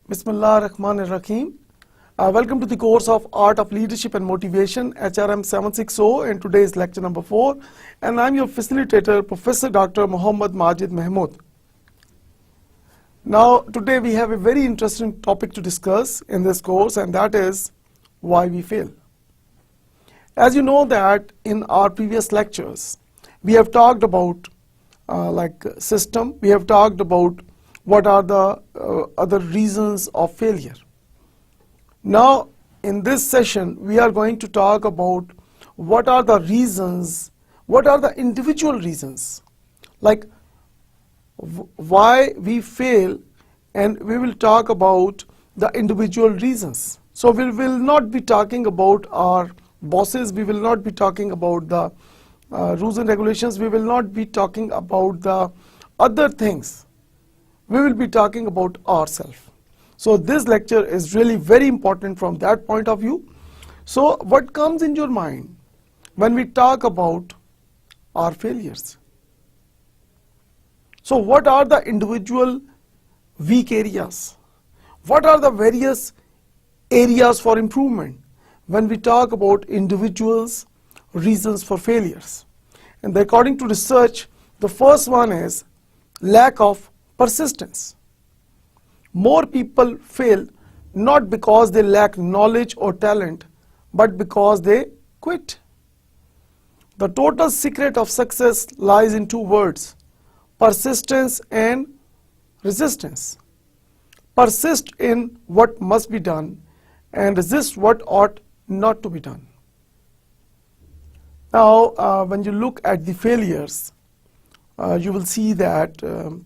Bismillah ar-Rahman ar-Rahim. Welcome to the course of Art of Leadership and Motivation, HRM 760, and today is lecture number 4. And I'm your facilitator, Professor Dr. Muhammad Majid Mahmood. Now, today we have a very interesting topic to discuss in this course, and that is why we fail. As you know that in our previous lectures, we have talked about system, we have talked about what are the other reasons of failure. Now, in this session, we are going to talk about what are the reasons, what are the individual reasons, like why we fail, and we will talk about the individual reasons. So we will not be talking about our bosses, we will not be talking about the rules and regulations, we will not be talking about the other things. We will be talking about ourselves. So this lecture is really very important from that point of view. So what comes in your mind when we talk about our failures? So what are the individual weak areas? What are the various areas for improvement when we talk about individuals' reasons for failures? And according to research, the first one is lack of persistence. More people fail not because they lack knowledge or talent, but because they quit. The total secret of success lies in two words: persistence and resistance. Persist in what must be done and resist what ought not to be done. Now, when you look at the failures, you will see that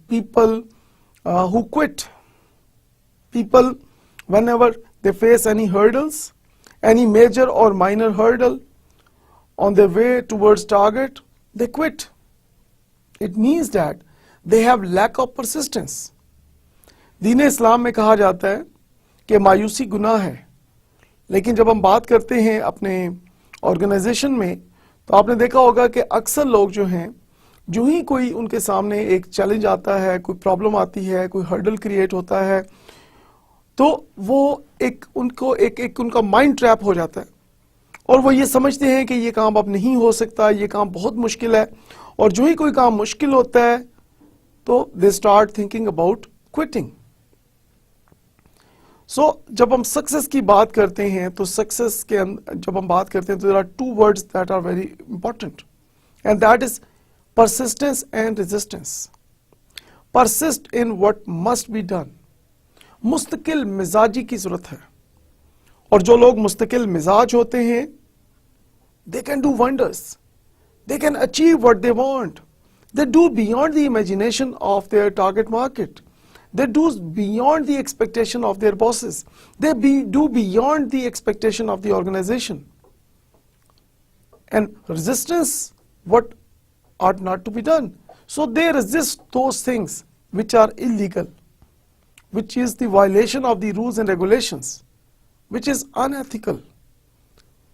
people who quit, people whenever they face any hurdles, any major or minor hurdle on their way towards target, they quit. It means that they have lack of persistence. दीन इस्लाम में कहा जाता है कि मायूसी गुनाह है, लेकिन जब हम बात करते हैं अपने ऑर्गेनाइजेशन में, तो आपने देखा होगा कि अक्सर लोग जो हैं, जो ही कोई उनके सामने एक चैलेंज आता है, कोई प्रॉब्लम आती है, कोई हर्डल क्रिएट होता है, तो वो एक उनका माइंड ट्रैप हो जाता है और वो ये समझते हैं कि ये काम अब नहीं हो सकता, ये काम बहुत मुश्किल है, और जो ही कोई काम मुश्किल होता है तो they start thinking about quitting. So जब हम सक्सेस की बात करते हैं तो सक्सेस के जब हम बात करते हैं तो there are two words that are very important, and that is persistence and resistance. Persist in what must be done. मुस्तकिल मिजाजी की जरूरत है, और जो लोग मुस्तकिल मिजाज होते हैं, they can do wonders. They can achieve what they want. They do beyond the imagination of their target market. They do beyond the expectation of their bosses. They do beyond the expectation of the organization. And resistance, what ought not to be done. So they resist those things which are illegal, which is the violation of the rules and regulations, which is unethical.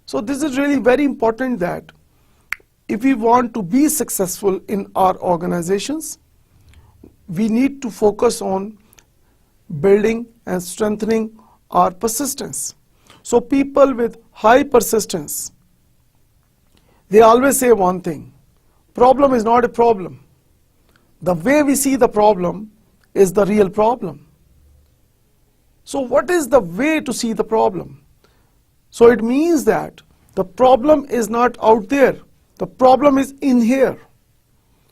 So this is really very important that if we want to be successful in our organizations, we need to focus on building and strengthening our persistence. So people with high persistence, they always say one thing: problem is not a problem. The way we see the problem is the real problem. So what is the way to see the problem? So it means that the problem is not out there. The problem is in here.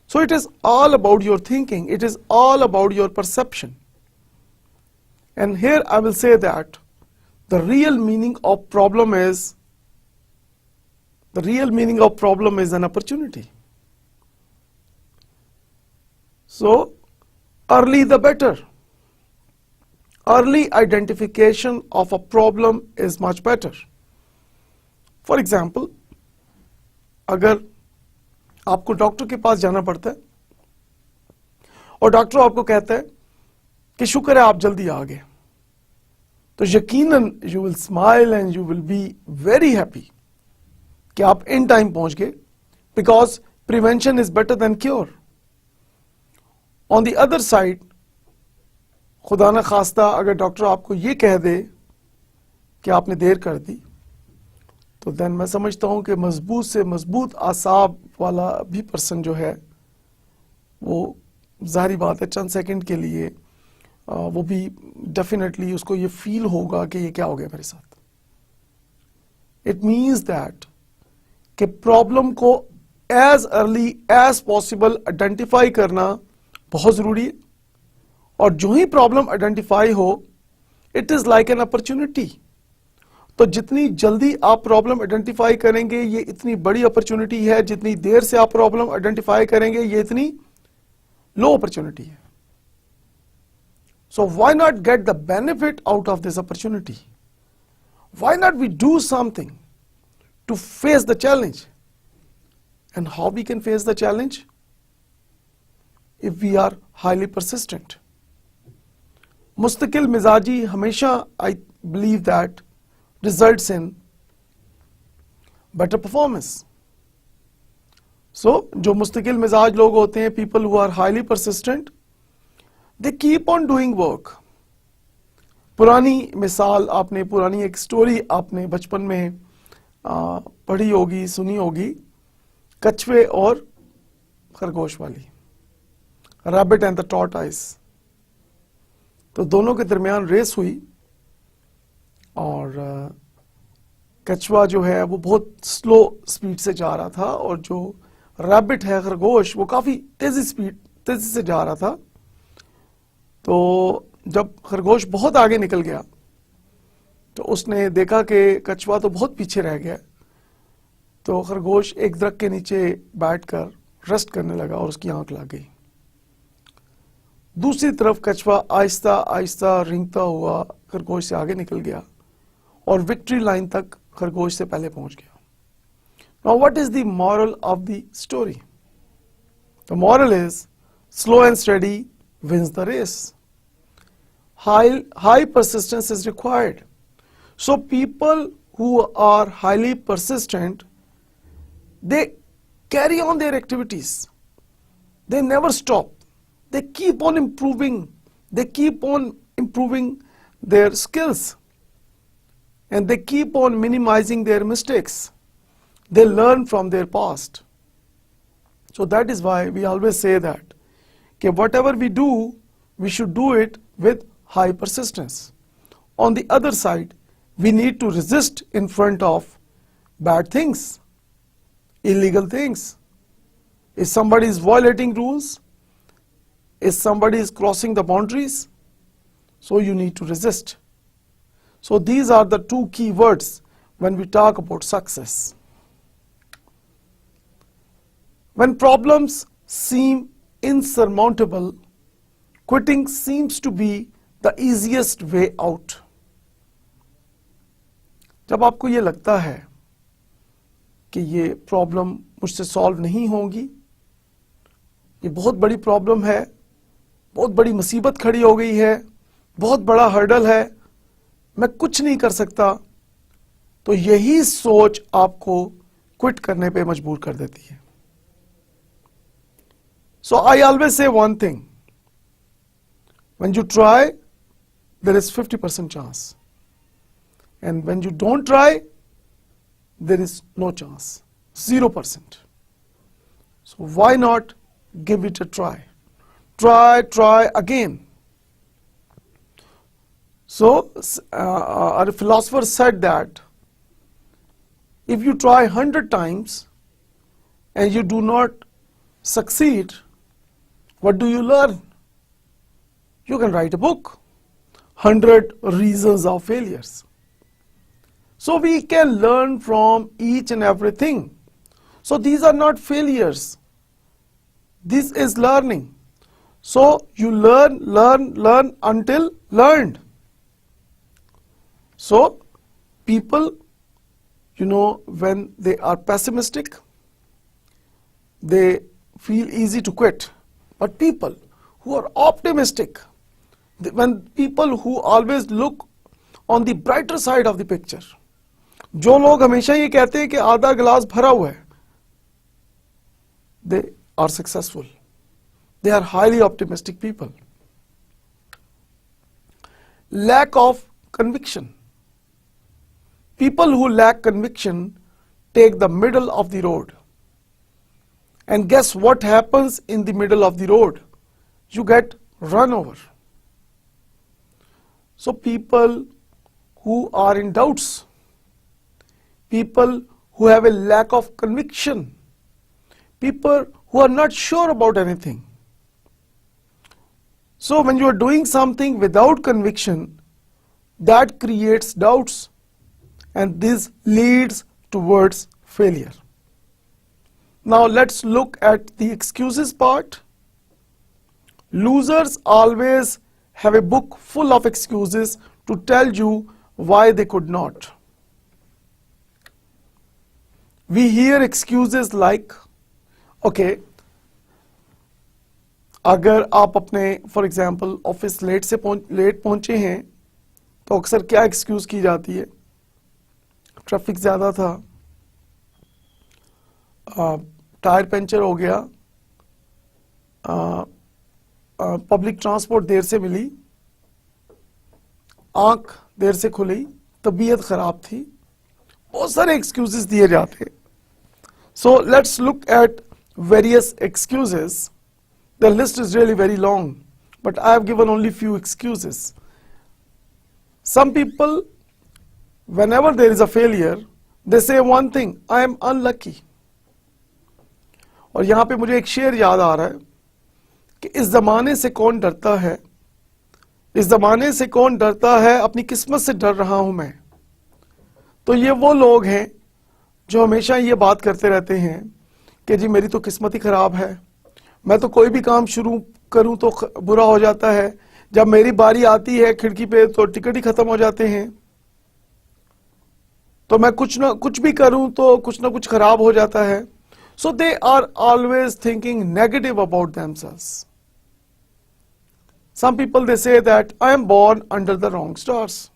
So it is all about your thinking. It is all about your perception. And here I will say that the real meaning of problem is an opportunity. So early the better. Early identification of a problem is much better. For example, अगर आपको doctor के पास जाना पड़ता है और doctor आपको कहता है कि शुक्र है आप जल्दी आ गए, तो यकीनन you will smile and you will be very happy कि आप इन टाइम पहुंच गए, because prevention is better than cure. On the other side, खुदा न खास्ता अगर डॉक्टर आपको ये कह दे कि आपने देर कर दी, तो देन मैं समझता हूं कि मजबूत से मजबूत आसाब वाला भी पर्सन जो है, वो जाहिर बात है चंद सेकंड के लिए वो भी डेफिनेटली उसको ये फील होगा कि ये क्या हो गया मेरे साथ. इट मीन्स दैट कि प्रॉब्लम को as early as possible identify करना बहुत जरूरी है, और जो ही प्रॉब्लम आइडेंटिफाई हो, it is like an opportunity. तो जितनी जल्दी आप प्रॉब्लम आइडेंटिफाई करेंगे, ये इतनी बड़ी अपॉर्चुनिटी है. जितनी देर से आप प्रॉब्लम आइडेंटिफाई करेंगे, ये इतनी लो अपॉर्चुनिटी है. So why not get the benefit out of this opportunity? Why not we do something to face the challenge? And how we can face the challenge? If we are highly persistent. मुस्तकिल मिजाजी हमेशा, I believe that, results in better performance. So जो मुस्तकिल मिजाज लोग होते हैं, people who are highly persistent, they keep on doing work. पुरानी मिसाल आपने, पुरानी एक स्टोरी आपने बचपन में पढ़ी होगी, सुनी होगी, कछुए और खरगोश वाली, रैबिट एंड द टॉर्टोइस. तो दोनों के दरमियान रेस हुई और कछुआ जो है वो बहुत स्लो स्पीड से जा रहा था, और जो रैबिट है, खरगोश, वो काफी तेजी से जा रहा था. तो जब खरगोश बहुत आगे निकल गया, तो उसने देखा कि कछुआ तो बहुत पीछे रह गया. तो खरगोश एक दरख्त के नीचे बैठकर रेस्ट करने लगा और उसकी आंख लग गई. दूसरी तरफ कछुआ आहिस्ता आहिस्ता रेंगता हुआ खरगोश से आगे निकल गया और विक्ट्री लाइन तक खरगोश से पहले पहुंच गया. Now what is the moral of the story? The moral is slow and steady wins the race. High persistence is required. So people who are highly persistent, they carry on their activities. They never stop. They keep on improving. They keep on improving their skills. And they keep on minimizing their mistakes. They learn from their past. So that is why we always say that whatever we do, we should do it with high persistence. On the other side, we need to resist in front of bad things, illegal things. If somebody is violating rules, if somebody is crossing the boundaries, so you need to resist. So these are the two key words when we talk about success. When problems seem insurmountable, quitting seems to be the easiest way out. जब आपको ये लगता है कि ये problem मुझसे solve नहीं होगी, ये बहुत बड़ी प्रॉब्लम है, बहुत बड़ी मुसीबत खड़ी हो गई है, बहुत बड़ा हर्डल है, मैं कुछ नहीं कर सकता, तो यही सोच आपको क्विट करने पे मजबूर कर देती है. So I always say one thing. When you try, there is 50% chance. And when you don't try, there is no chance. 0%. So why not give it a try? Try again. So our philosopher said that if you try 100 times and you do not succeed, what do you learn? You can write a book, 100 Reasons of Failures. So we can learn from each and everything. So these are not failures. This is learning. So you learn until learned. So people, when they are pessimistic, they feel easy to quit. But people who are optimistic, when people who always look on the brighter side of the picture, जो लोग हमेशा ये कहते हैं कि आधा गिलास भरा हुआ है, they are successful. They are highly optimistic people. Lack of conviction. People who lack conviction take the middle of the road. And guess what happens in the middle of the road? You get run over. So people who are in doubts, people who have a lack of conviction, people who are not sure about anything. So when you are doing something without conviction, that creates doubts, and this leads towards failure. Now let's look at the excuses part. Losers always have a book full of excuses to tell you why they could not. We hear excuses like, okay, अगर आप अपने for example office late पहुंचे हैं तो अक्सर क्या excuse की जाती है? ट्रैफिक ज़्यादा था, टायर पंचर हो गया, पब्लिक ट्रांसपोर्ट देर से मिली, आंख देर से खुली, तबीयत खराब थी, बहुत सारे एक्सक्यूजेस दिए जाते हैं. So let's look at various excuses. The list is really very long, but I have given only few excuses. Some people, whenever there is a failure, they say one thing, I am unlucky. और यहाँ पे मुझे एक शेर याद आ रहा है कि इस ज़माने से कौन डरता है, इस ज़माने से कौन डरता है, अपनी किस्मत से डर रहा हूँ मैं. तो ये वो लोग हैं जो हमेशा ये बात करते रहते हैं कि जी मेरी तो किस्मत ही खराब है, मैं तो कोई भी काम शुरू करूं तो बुरा हो जाता है, जब मेरी बारी आती है खिड़की पे तो टिकट ही खत्म हो जाते हैं, तो मैं कुछ भी करूं तो कुछ ना कुछ खराब हो जाता है. So they are always thinking negative about themselves. Some people they say that I am born under the wrong stars.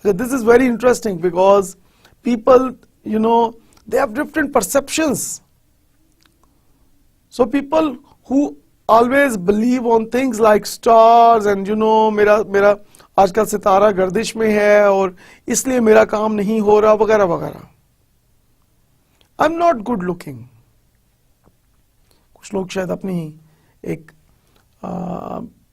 This is very interesting because people they have different perceptions. So people who always believe on things like stars and मेरा आजकल सितारा गर्दिश में है और इसलिए मेरा काम नहीं हो रहा वगैरह वगैरह. I'm not good looking. कुछ लोग शायद अपनी एक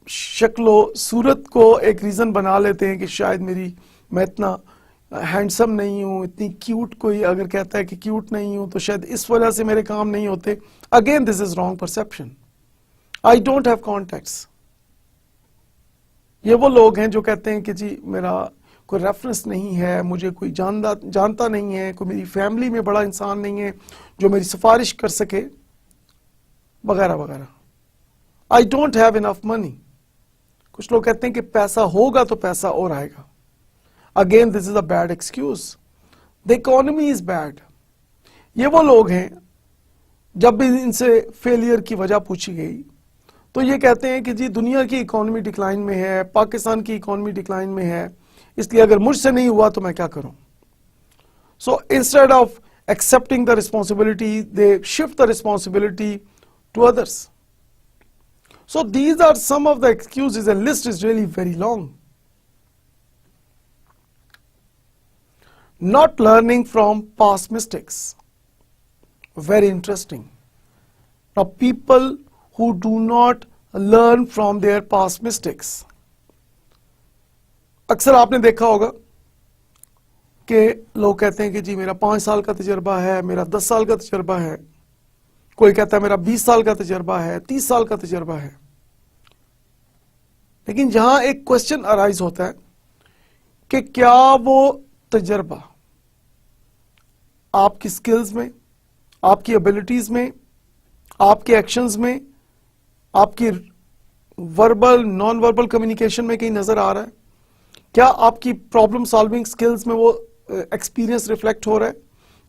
शक्लो सूरत को एक रीजन बना लेते हैं कि शायद मैं इतना हैंडसम नहीं हूं, इतनी क्यूट, कोई अगर कहता है कि क्यूट नहीं हूं तो शायद इस वजह से मेरे काम नहीं होते. Again this is wrong perception. I don't have contacts. ये वो लोग हैं जो कहते हैं कि जी मेरा कोई रेफरेंस नहीं है, मुझे कोई जानता नहीं है, कोई मेरी फैमिली में बड़ा इंसान नहीं है जो मेरी सिफारिश कर सके वगैरह वगैरह. I don't have enough money. कुछ लोग कहते हैं कि पैसा होगा तो पैसा और आएगा. Again, this is a bad excuse. The economy is bad. ये वो लोग हैं जब भी इनसे फेलियर की वजह पूछी गई तो ये कहते हैं कि जी दुनिया की इकोनॉमी डिक्लाइन में है, पाकिस्तान की इकोनॉमी डिक्लाइन में है, इसलिए अगर मुझसे नहीं हुआ तो मैं क्या करूं. So instead of accepting the responsibility, they shift the responsibility to others. So these are some of the excuses, and list is really very long. Not learning from past mistakes. Very interesting. Now people who do not learn from their past mistakes. अक्सर आपने देखा होगा कि लोग कहते हैं कि जी मेरा 5 साल का तजर्बा है, मेरा 10 साल का तजर्बा है, कोई कहता है मेरा 20 साल का तजर्बा है, 30 साल का तजर्बा है. लेकिन जहां एक क्वेश्चन अराइज होता है कि क्या वो तजर्बा आपकी स्किल्स में, आपकी एबिलिटीज में, आपके एक्शंस में, आपकी वर्बल नॉन वर्बल कम्युनिकेशन में कहीं नजर आ रहा है? क्या आपकी प्रॉब्लम सॉल्विंग स्किल्स में वो एक्सपीरियंस रिफ्लेक्ट हो रहा है?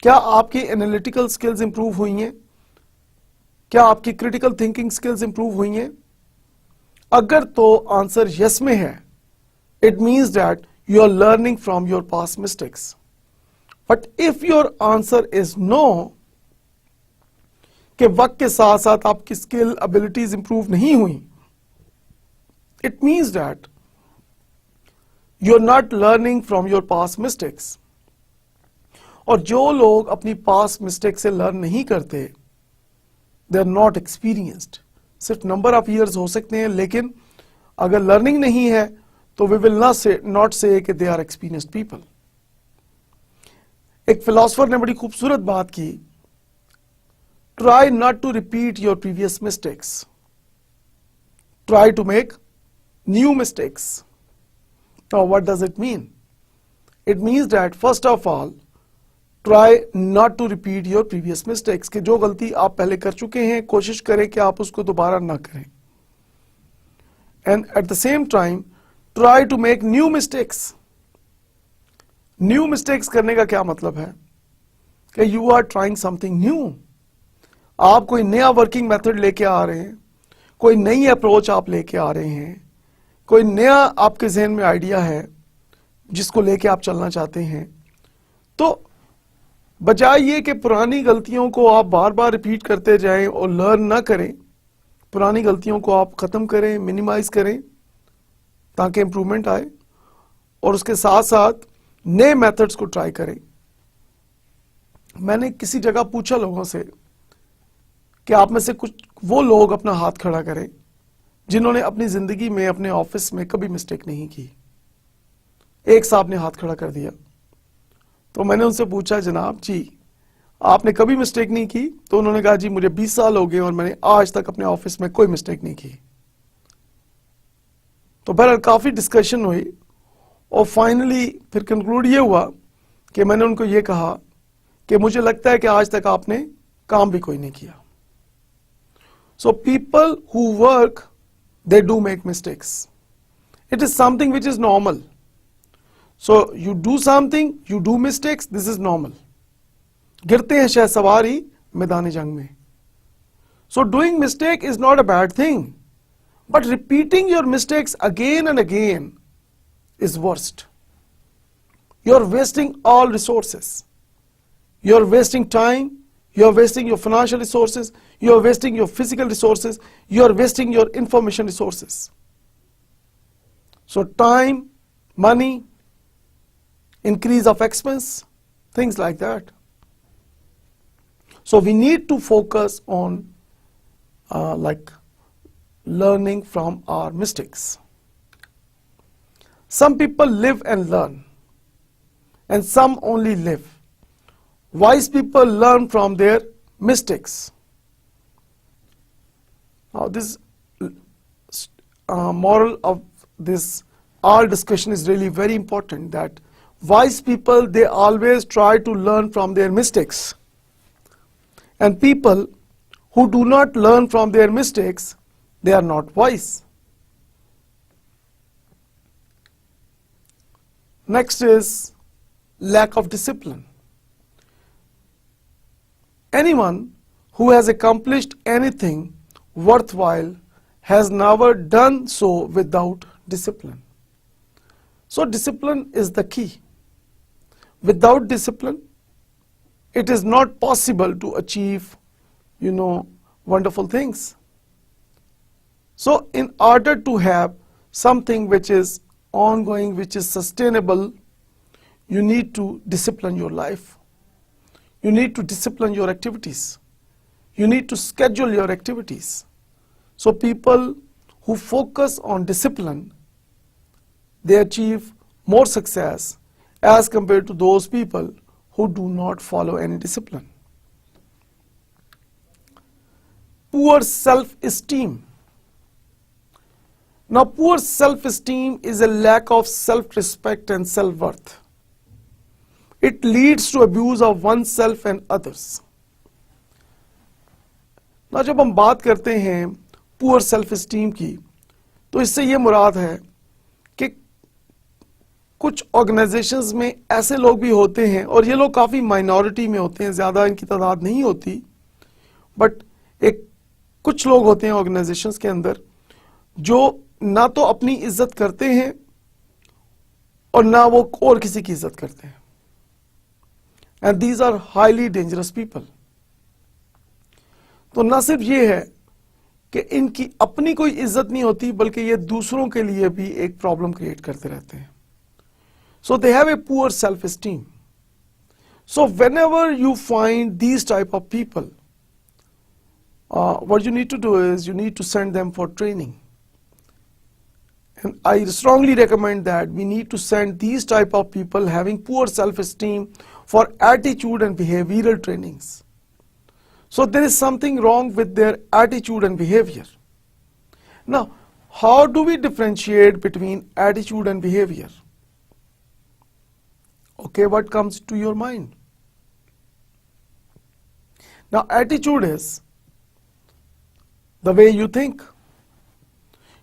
क्या आपकी एनालिटिकल स्किल्स इंप्रूव हुई हैं? क्या आपकी क्रिटिकल थिंकिंग स्किल्स इंप्रूव हुई हैं? अगर तो आंसर यस में है, it means that you are learning from your past mistakes. But if your answer is no, कि वक्त के साथ साथ आपकी स्किल एबिलिटीज इंप्रूव नहीं हुई, it means that you are not learning from your past mistakes. और जो लोग अपनी पास्ट मिस्टेक से लर्न नहीं करते, दे आर नॉट एक्सपीरियंस्ड. सिर्फ नंबर ऑफ ईयर्स हो सकते हैं, लेकिन अगर लर्निंग नहीं है तो वी विल नॉट से कि दे आर एक्सपीरियंस्ड पीपल. एक फिलोसोफर ने बड़ी खूबसूरत बात की, try not to repeat your previous mistakes, try to make new mistakes. Now what does it mean? It means that first of all try not to repeat your previous mistakes, कि जो गलती आप पहले कर चुके हैं कोशिश करें कि आप उसको दोबारा ना करें. And at the same time try to make new mistakes. New mistakes करने का क्या मतलब है? कि you are trying something new. आप कोई नया वर्किंग मेथड लेके आ रहे हैं, कोई नई अप्रोच आप लेके आ रहे हैं, कोई नया आपके जहन में आइडिया है जिसको लेके आप चलना चाहते हैं. तो बजाय ये कि पुरानी गलतियों को आप बार बार रिपीट करते जाएं और लर्न ना करें, पुरानी गलतियों को आप खत्म करें, मिनिमाइज करें ताकि इंप्रूवमेंट आए, और उसके साथ साथ नए मेथड्स को ट्राई करें. मैंने किसी जगह पूछा लोगों से कि आप में से कुछ वो लोग अपना हाथ खड़ा करें जिन्होंने अपनी जिंदगी में अपने ऑफिस में कभी मिस्टेक नहीं की. एक साहब ने हाथ खड़ा कर दिया. तो मैंने उनसे पूछा, जनाब जी आपने कभी मिस्टेक नहीं की? तो उन्होंने कहा, जी मुझे 20 साल हो गए और मैंने आज तक अपने ऑफिस में कोई मिस्टेक नहीं की. तो बहरहाल काफी डिस्कशन हुई और फाइनली फिर कंक्लूड ये हुआ कि मैंने उनको ये कहा कि मुझे लगता है कि आज तक आपने काम भी कोई नहीं किया. So people who work, they do make mistakes. It is something which is normal. So you do something, you do mistakes, this is normal. गिरते हैं शहसवारी मैदान जंग में. So doing mistake is not a bad thing, but repeating your mistakes again and again is worst. You're wasting all resources. You're wasting time, you're wasting your financial resources, you're wasting your physical resources, you're wasting your information resources. So time, money, increase of expense, things like that. So we need to focus on like learning from our mistakes. Some people live and learn, and some only live. Wise people learn from their mistakes. Now this moral of this our discussion is really very important, that wise people, they always try to learn from their mistakes, and people who do not learn from their mistakes, they are not wise. Next is lack of discipline. Anyone who has accomplished anything worthwhile has never done so without discipline. So discipline is the key. Without discipline, it is not possible to achieve, wonderful things. So in order to have something which is ongoing, which is sustainable, you need to discipline your life. You need to discipline your activities. You need to schedule your activities. So people who focus on discipline, they achieve more success as compared to those people who do not follow any discipline. Poor self-esteem. Now, poor self-esteem is a lack of self-respect and self-worth. It leads to abuse of oneself and others. ना जब हम बात करते हैं poor self esteem की, तो इससे ये मुराद है कि कुछ ऑर्गेनाइजेशंस में ऐसे लोग भी होते हैं, और ये लोग काफ़ी माइनॉरिटी में होते हैं, ज़्यादा इनकी तादाद नहीं होती, बट एक कुछ लोग होते हैं ऑर्गेनाइजेशंस के अंदर जो ना तो अपनी इज्जत करते हैं और ना वो और किसी की इज्जत करते हैं, and these are highly dangerous people. तो ना सिर्फ ये है कि इनकी अपनी कोई इज्जत नहीं होती, बल्कि ये दूसरों के लिए भी एक प्रॉब्लम क्रिएट करते रहते हैं। So they have a poor self esteem. So whenever you find these type of people, what you need to do is you need to send them for training, and I strongly recommend that we need to send these type of people having poor self-esteem for attitude and behavioral trainings. So there is something wrong with their attitude and behavior. Now, how do we differentiate between attitude and behavior? Okay, what comes to your mind? Now, attitude is the way you think.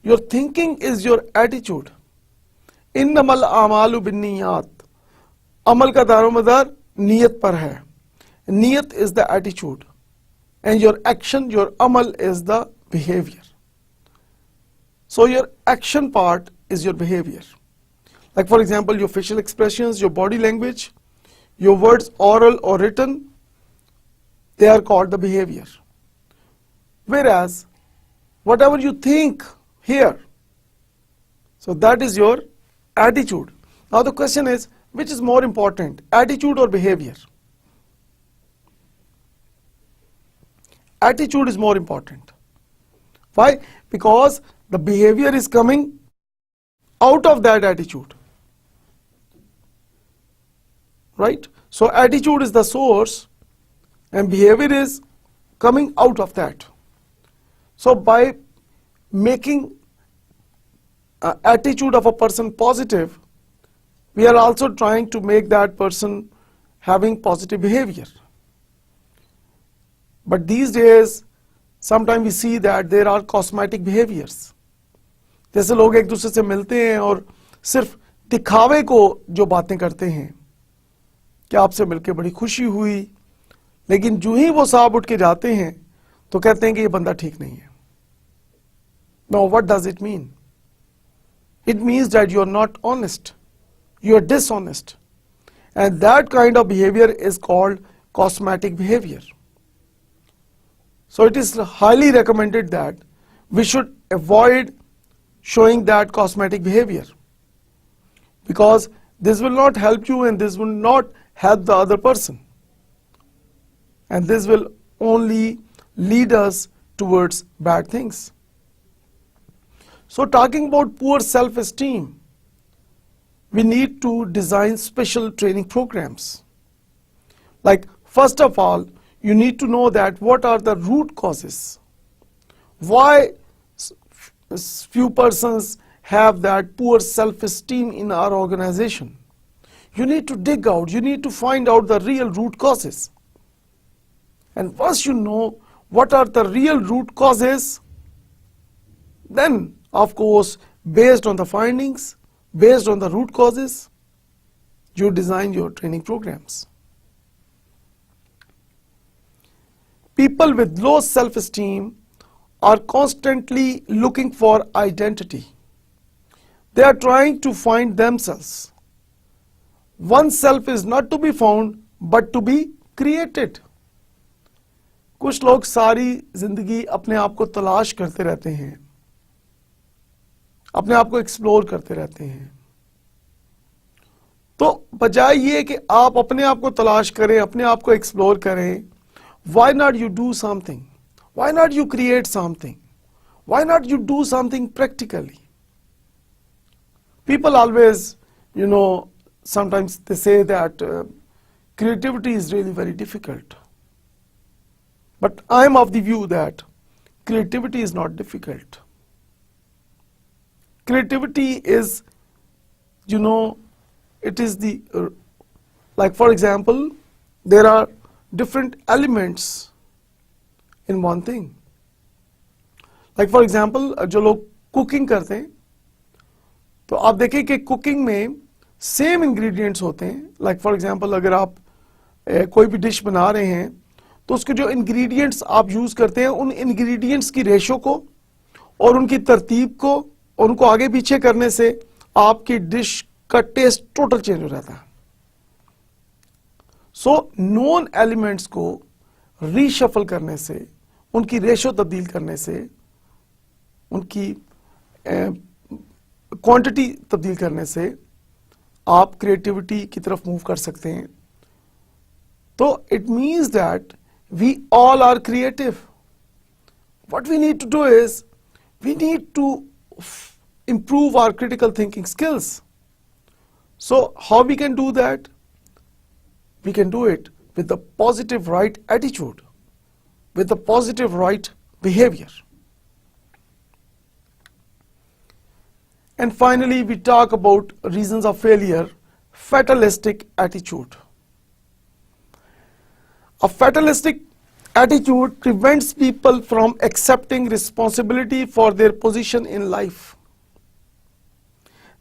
Your thinking is your attitude. Innamal a'malu binniyat. अमल का दारोमदार नीयत पर है. Niyat is the attitude, and your action, your amal is the behavior. So your action part is your behavior. Like for example, your facial expressions, your body language, your words, oral or written, they are called the behavior. Whereas, whatever you think here, so that is your attitude. Now the question is, which is more important, attitude or behavior? Attitude is more important. Why? Because the behavior is coming out of that attitude. Right? So attitude is the source and behavior is coming out of that. So by making attitude of a person positive, we are also trying to make that person having positive behavior. But these days, sometimes we see that there are cosmetic behaviors. जैसे लोग एक दूसरे से मिलते हैं और सिर्फ दिखावे को जो बातें करते हैं कि आपसे मिलकर बड़ी खुशी हुई, लेकिन जो ही वो साहब उठ के जाते हैं तो कहते हैं कि ये बंदा ठीक नहीं है. Now what does it mean? It means that you are not honest, you are dishonest, and that kind of behavior is called cosmetic behavior. So it is highly recommended that we should avoid showing that cosmetic behavior, because this will not help you and this will not help the other person, and this will only lead us towards bad things. So talking about poor self-esteem, we need to design special training programs. Like first of all, you need to know that what are the root causes. Why few persons have that poor self-esteem in our organization. You need to dig out, you need to find out the real root causes. And once you know what are the real root causes, then of course, based on the findings, based on the root causes, you design your training programs. People with low self-esteem are constantly looking for identity. They are trying to find themselves. Oneself is not to be found, but to be created. कुछ लोग सारी जिंदगी अपने आप को तलाश करते रहते हैं, अपने आप को एक्सप्लोर करते रहते हैं. तो बजाय ये कि आप अपने आप को तलाश करें, अपने आप को एक्सप्लोर करें, why not you do something? Why not you create something? Why not you do something practically? People always, sometimes they say that creativity is really very difficult. But I am of the view that creativity is not difficult. Creativity is, it is the, like for example, there are different elements in one thing. Like for example, जो लोग cooking करते हैं, तो आप देखें कि cooking में same ingredients होते हैं. लाइक फॉर एग्जांपल अगर आप कोई भी डिश बना रहे हैं तो उसके जो इंग्रेडिएंट्स आप यूज करते हैं उन इंग्रेडिएंट्स की रेशो को और उनकी तरतीब को और उनको आगे पीछे करने से आपकी डिश का टेस्ट टोटल चेंज हो जाता है. सो नोन एलिमेंट्स को रीशफल करने से, उनकी रेशो तब्दील करने से, उनकी क्वांटिटी तब्दील करने से आप क्रिएटिविटी की तरफ मूव कर सकते हैं. तो it means that we all are creative. What we need to do is we need to improve our critical thinking skills. So how we can do that? We can do it with the positive right attitude, with the positive right behavior. And finally, we talk about reasons of failure, fatalistic attitude. A fatalistic attitude prevents people from accepting responsibility for their position in life.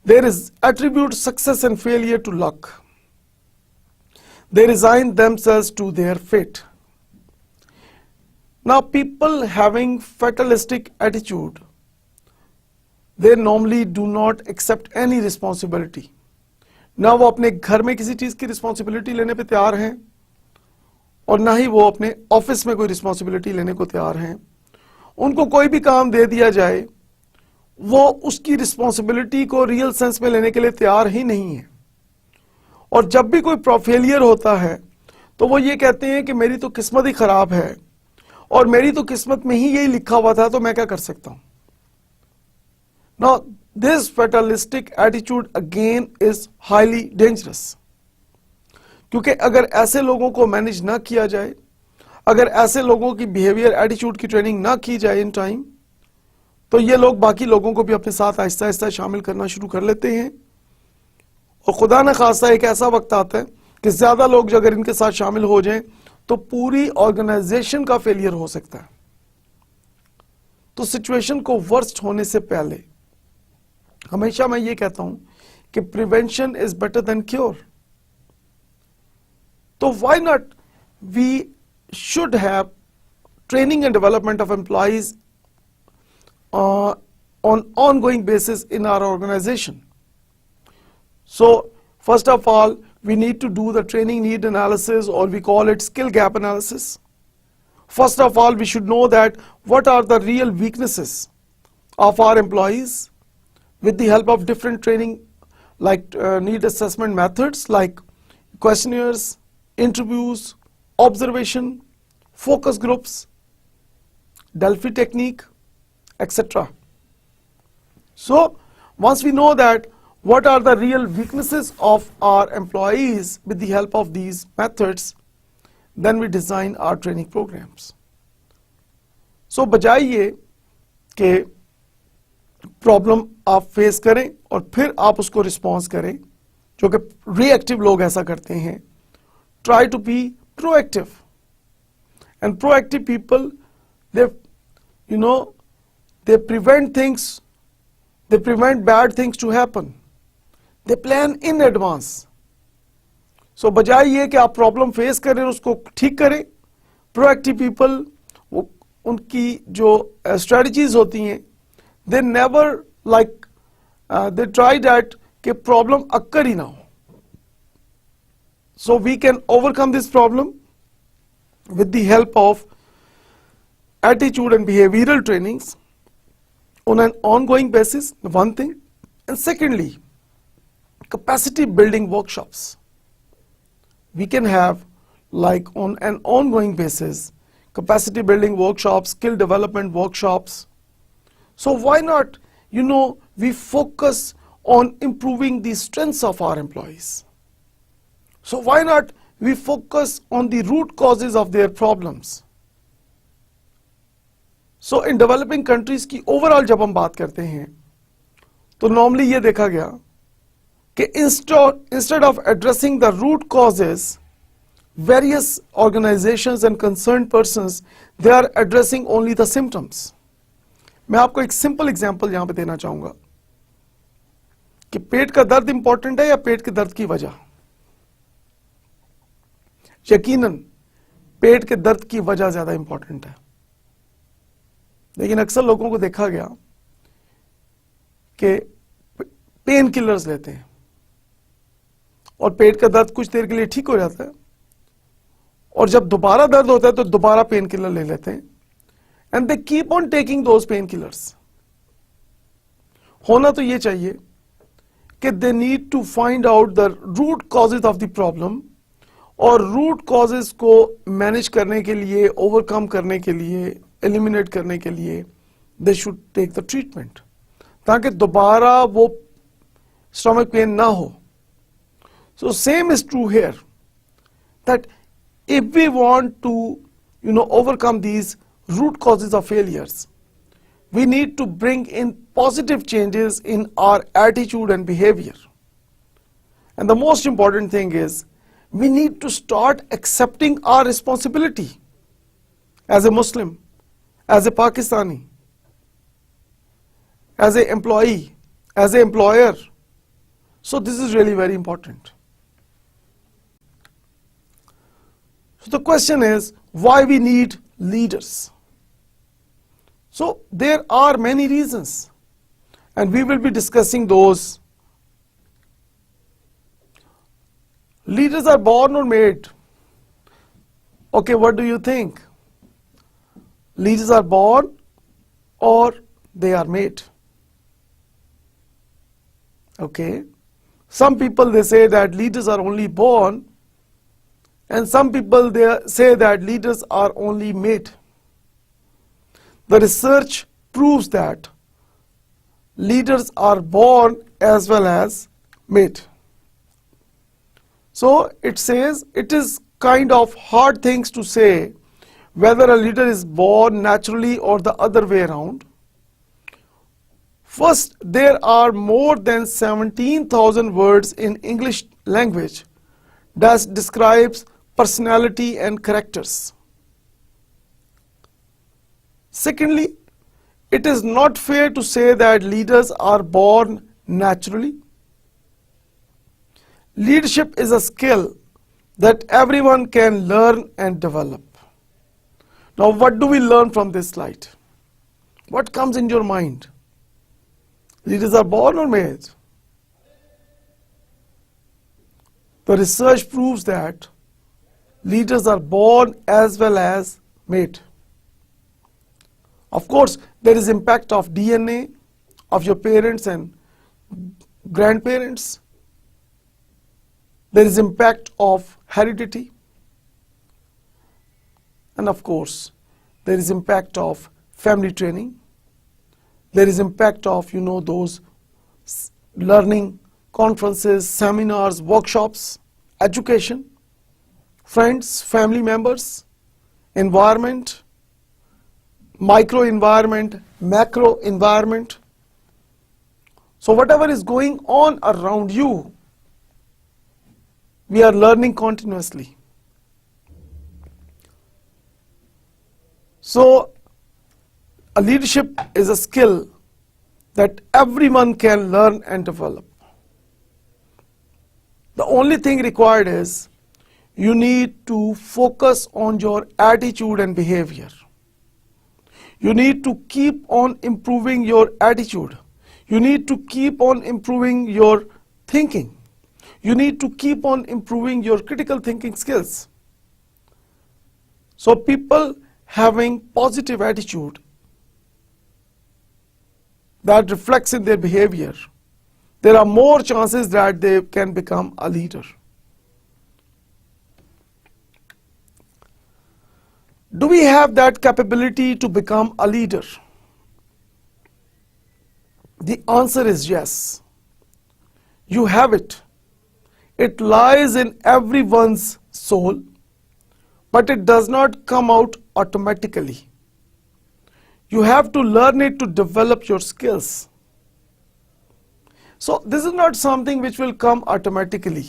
They attribute success and failure to luck. They resign themselves to their fate. Now, people having fatalistic attitude, they normally do not accept any responsibility. ना वो अपने घर में किसी चीज की responsibility लेने पे तैयार हैं और ना ही वो अपने ऑफिस में कोई रिस्पॉन्सिबिलिटी लेने को तैयार हैं. उनको कोई भी काम दे दिया जाए वो उसकी रिस्पॉन्सिबिलिटी को रियल सेंस में लेने के लिए तैयार ही नहीं है. और जब भी कोई फेलियर होता है तो वो ये कहते हैं कि मेरी तो किस्मत ही खराब है और मेरी तो किस्मत में ही यही लिखा हुआ था तो मैं क्या कर सकता हूं. Now this fatalistic attitude again is highly dangerous. क्योंकि अगर ऐसे लोगों को मैनेज ना किया जाए, अगर ऐसे लोगों की बिहेवियर एटीट्यूड की ट्रेनिंग ना की जाए इन टाइम, तो ये लोग बाकी लोगों को भी अपने साथ आहिस्ता आहिस्ता शामिल करना शुरू कर लेते हैं. और खुदा न खास्ता एक ऐसा वक्त आता है कि ज्यादा लोग अगर इनके साथ शामिल हो जाएं तो पूरी ऑर्गेनाइजेशन का फेलियर हो सकता है. तो सिचुएशन को वर्स्ट होने से पहले हमेशा मैं ये कहता हूं कि prevention is better than cure. तो why not we should have training and development of employees on ongoing basis in our organization. So first of all, we need to do the training need analysis, or we call it skill gap analysis. First of all, we should know that what are the real weaknesses of our employees with the help of different training like need assessment methods like questionnaires, interviews, observation, focus groups, Delphi technique, etc. So once we know that what are the real weaknesses of our employees with the help of these methods, then we design our training programs. So बजाय ये कि problem आप face करें और फिर आप उसको response करें, जो कि रिएक्टिव लोग ऐसा करते हैं, try to be proactive. And proactive people, they prevent things, they prevent bad things to happen. They plan in advance. So बजाय ये कि आप प्रॉब्लम फेस करें और उसको ठीक करें, proactive people वो उनकी जो strategies होती हैं, they never they try that कि प्रॉब्लम अक्कर ही ना हो. So we can overcome this problem with the help of attitude and behavioral trainings on an ongoing basis, one thing. And secondly, capacity building workshops. We can have like on an ongoing basis, capacity building workshops, skill development workshops. So why not, we focus on improving the strengths of our employees. So why not we focus on the root causes of their problems. So in developing countries की overall जब हम बात करते हैं तो normally ये देखा गया कि instead of addressing the root causes, various organizations and concerned persons, they are addressing only the symptoms. मैं आपको एक simple example यहाँ पे देना चाहूँगा कि पेट का दर्द इंपॉर्टेंट है या पेट के दर्द की वजह? यकीनन पेट के दर्द की वजह ज्यादा इंपॉर्टेंट है। लेकिन अक्सर लोगों को देखा गया कि पेन किलर्स लेते हैं और पेट का दर्द कुछ देर के लिए ठीक हो जाता है, और जब दोबारा दर्द होता है तो दोबारा पेन किलर ले लेते हैं, and they keep on taking those pain killers. होना तो ये चाहिए कि they need to find out the root causes of the problem, और रूट कॉजेज को मैनेज करने के लिए, ओवरकम करने के लिए, एलिमिनेट करने के लिए they should take the treatment, ताकि दोबारा वो स्टमक पेन ना हो। So same is true here, that if we want to overcome these root causes of failures, we need to bring in positive changes in our attitude and behavior. And the most important thing is we need to start accepting our responsibility as a Muslim, as a Pakistani, as an employee, as an employer. So this is really very important. So the question is, why we need leaders? So there are many reasons, and we will be discussing those. Leaders are born or made? Okay, what do you think? Leaders are born or they are made? Okay. Some people, they say that leaders are only born, and some people, they say that leaders are only made. The research proves that leaders are born as well as made. So it says it is kind of hard things to say whether a leader is born naturally or the other way around. First, there are more than 17,000 words in English language that describes personality and characters. Secondly, it is not fair to say that leaders are born naturally. Leadership is a skill that everyone can learn and develop. Now, what do we learn from this slide? What comes in your mind? Leaders are born or made? The research proves that leaders are born as well as made. Of course, there is impact of DNA, of your parents and grandparents. There is impact of heredity. And of course, there is impact of family training. There is impact of, those learning conferences, seminars, workshops, education, friends, family members, environment, micro environment, macro environment. So whatever is going on around you, we are learning continuously. So a leadership is a skill that everyone can learn and develop. The only thing required is you need to focus on your attitude and behavior. You need to keep on improving your attitude. You need to keep on improving your thinking. You need to keep on improving your critical thinking skills. So people having positive attitude that reflects in their behavior, there are more chances that they can become a leader. Do we have that capability to become a leader? The answer is yes. You have it. It lies in everyone's soul, but it does not come out automatically. You have to learn it to develop your skills. So this is not something which will come automatically.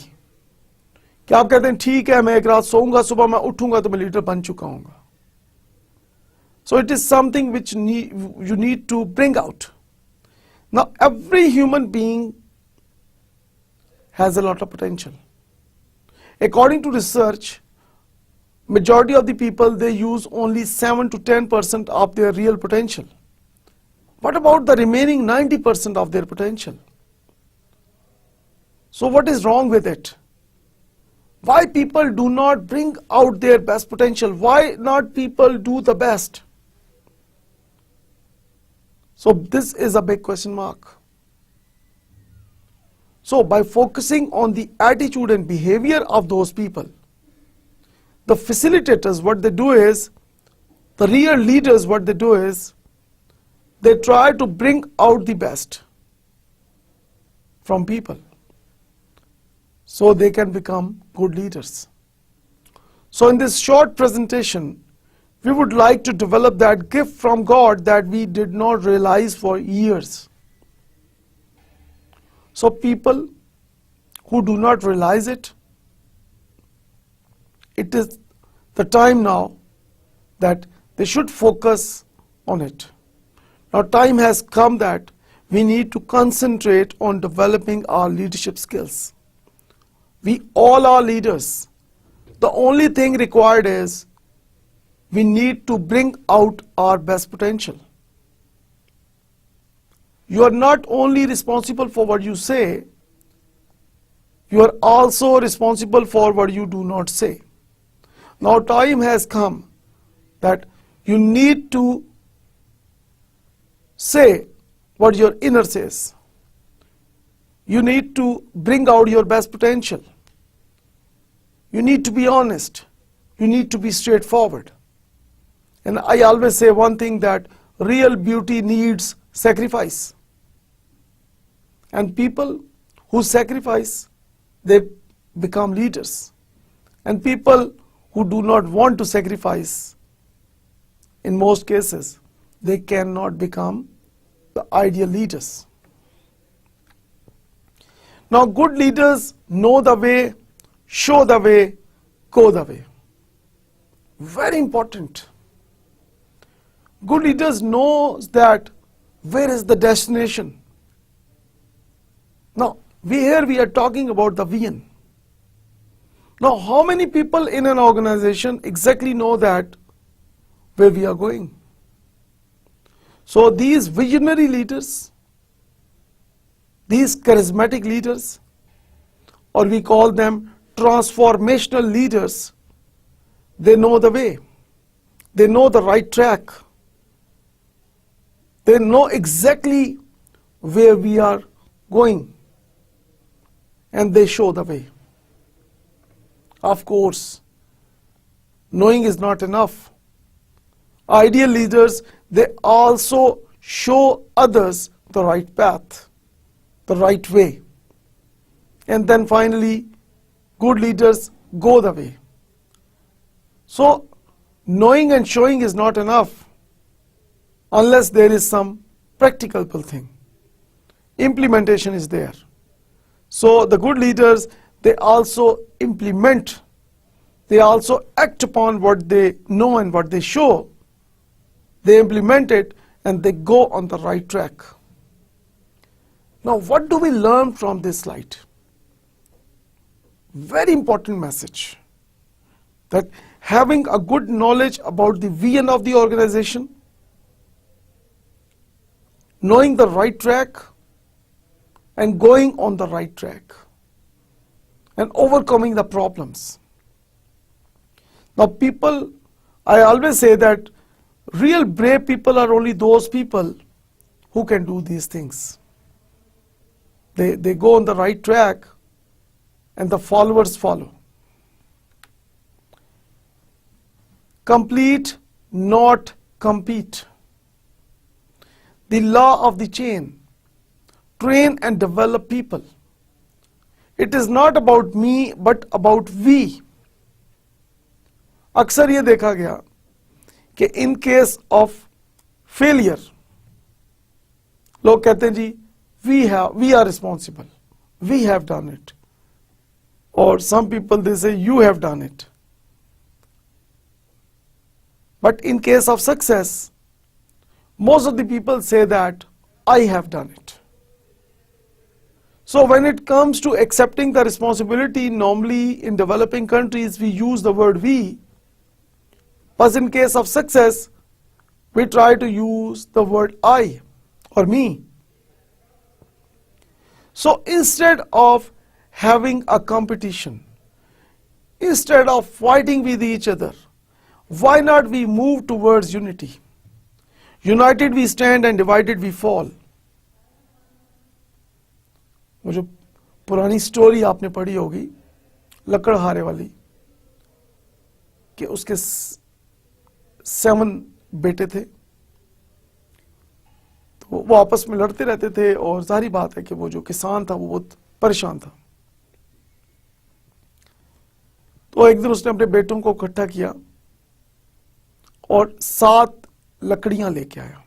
कि आप कहते हैं ठीक है मैं एक रात सोऊंगा सुबह मैं उठूंगा तो मैं लीडर बन चुका हूंगा. So it is something which you need to bring out. Now every human being has a lot of potential. According to research, majority of the people, they use only 7 to 10% of their real potential. What about the remaining 90% of their potential? So what is wrong with it? Why people do not bring out their best potential? Why not people do the best? So this is a big question mark. So by focusing on the attitude and behavior of those people, the facilitators, what they do is, the real leaders, what they do is, they try to bring out the best from people so they can become good leaders. So in this short presentation, we would like to develop that gift from God that we did not realize for years. So people who do not realize it, it is the time now that they should focus on it. Now time has come that we need to concentrate on developing our leadership skills. We all are leaders. The only thing required is we need to bring out our best potential. You are not only responsible for what you say, you are also responsible for what you do not say. Now time has come that you need to say what your inner says. You need to bring out your best potential. You need to be honest. You need to be straightforward. And I always say one thing, that real beauty needs sacrifice. And people who sacrifice, they become leaders. And people who do not want to sacrifice, in most cases, they cannot become the ideal leaders. Now good leaders know the way, show the way, go the way. Very important. Good leaders know that where is the destination. Now here we are talking about the vision. Now how many people in an organization exactly know that where we are going? So these visionary leaders, these charismatic leaders, or we call them transformational leaders, they know the way. They know the right track. They know exactly where we are going. And they show the way. Of course, knowing is not enough. Ideal leaders, they also show others the right path, the right way. And then finally, good leaders go the way. So, knowing and showing is not enough unless there is some practicable thing. Implementation is there. So, the good leaders, they also implement, they also act upon what they know and what they show. They implement it and they go on the right track. Now, what do we learn from this slide? Very important message, that having a good knowledge about the vision of the organization, knowing the right track, and going on the right track, and overcoming the problems. Now people, I always say that real brave people are only those people who can do these things. They go on the right track and the followers follow. Complete, not compete. The law of the chain. Train and develop people. It is not about me but about we. अक्सर ये देखा गया कि in case of failure, लोग कहते हैं जी we are responsible, we have done it, or some people they say you have done it. But in case of success, most of the people say that I have done it. So when it comes to accepting the responsibility, normally in developing countries we use the word we, but in case of success we try to use the word I or me. So instead of having a competition, instead of fighting with each other, why not we move towards unity? United we stand and divided we fall. वो जो पुरानी story आपने पढ़ी होगी लकड़हारे वाली, कि उसके 7 बेटे थे, तो वो आपस में लड़ते रहते थे और जाहिर बात है कि वो जो किसान था वो बहुत परेशान था। तो एक दिन उसने अपने बेटों को इकट्ठा किया और 7 लकड़ियां लेके आया,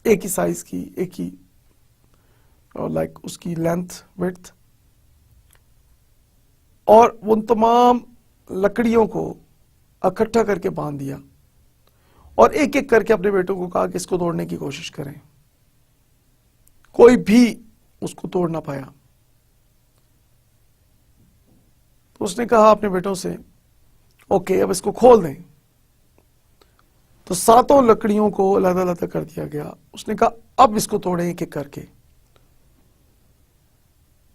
एक ही साइज की, एक ही लाइक उसकी लेंथ विड्थ, और उन तमाम लकड़ियों को इकट्ठा करके बांध दिया और एक एक करके अपने बेटों को कहा कि इसको तोड़ने की कोशिश करें। कोई भी उसको तोड़ ना पाया। तो उसने कहा अपने बेटों से, ओके अब इसको खोल दें। तो 7 लकड़ियों को अलग-अलग कर दिया गया। उसने कहा अब इसको तोड़ें एक एक करके।